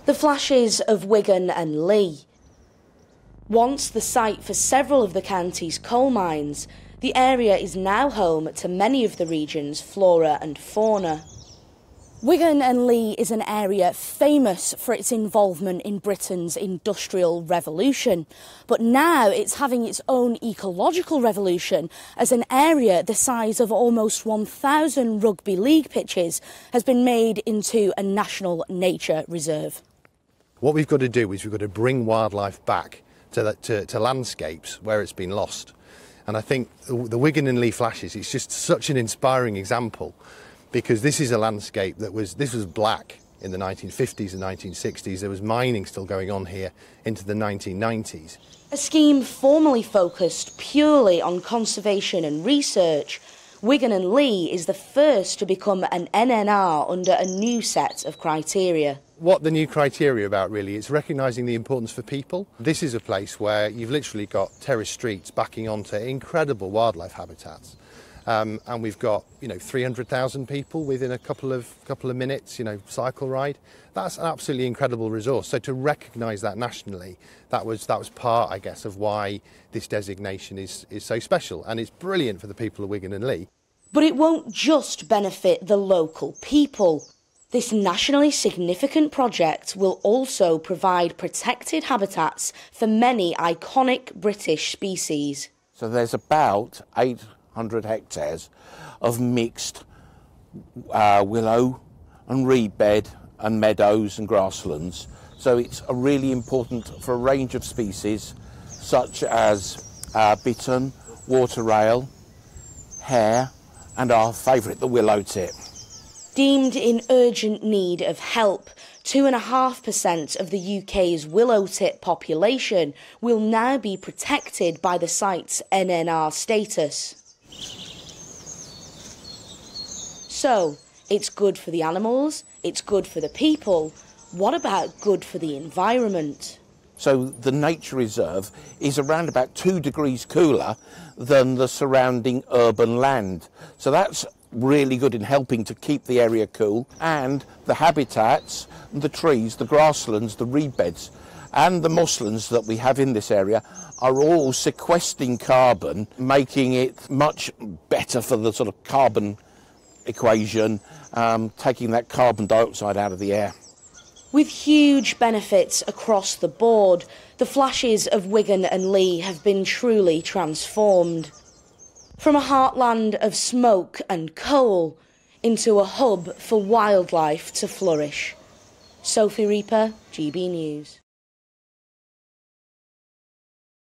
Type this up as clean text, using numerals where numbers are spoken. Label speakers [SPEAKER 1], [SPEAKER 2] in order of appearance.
[SPEAKER 1] The flashes of Wigan and Lee. Once the site for several of the county's coal mines, the area is now home to many of the region's flora and fauna. Wigan and Lee is an area famous for its involvement in Britain's Industrial Revolution, but now it's having its own ecological revolution as an area the size of almost 1,000 rugby league pitches has been made into a national nature reserve.
[SPEAKER 2] What we've got to do is we've got to bring wildlife back to landscapes where it's been lost. And I think the Wigan and Lee flashes, it's just such an inspiring example, because this is a landscape this was black in the 1950s and 1960s. There was mining still going on here into the 1990s.
[SPEAKER 1] A scheme formerly focused purely on conservation and research, Wigan and Lee is the first to become an NNR under a new set of criteria.
[SPEAKER 2] What the new criteria are about really is recognising the importance for people. This is a place where you've literally got terraced streets backing onto incredible wildlife habitats. And we've got, 300,000 people within a couple of minutes, cycle ride. That's an absolutely incredible resource. So to recognise that nationally, that was part, I guess, of why this designation is so special. And it's brilliant for the people of Wigan and Lee.
[SPEAKER 1] But it won't just benefit the local people. This nationally significant project will also provide protected habitats for many iconic British species.
[SPEAKER 3] So there's about 800 hectares of mixed willow and reed bed and meadows and grasslands. So it's really important for a range of species such as bittern, water rail, hare and our favourite, the willow tit.
[SPEAKER 1] Deemed in urgent need of help, 2.5% of the UK's willow tit population will now be protected by the site's NNR status. So, it's good for the animals, it's good for the people. What about good for the environment?
[SPEAKER 3] So the nature reserve is around about 2 degrees cooler than the surrounding urban land. So that's really good in helping to keep the area cool, and the habitats, the trees, the grasslands, the reed beds and the mosslands that we have in this area are all sequestering carbon, making it much better for the sort of carbon equation, taking that carbon dioxide out of the air.
[SPEAKER 1] With huge benefits across the board, the flashes of Wigan and Lee have been truly transformed. From a heartland of smoke and coal into a hub for wildlife to flourish. Sophie Reaper, GB News.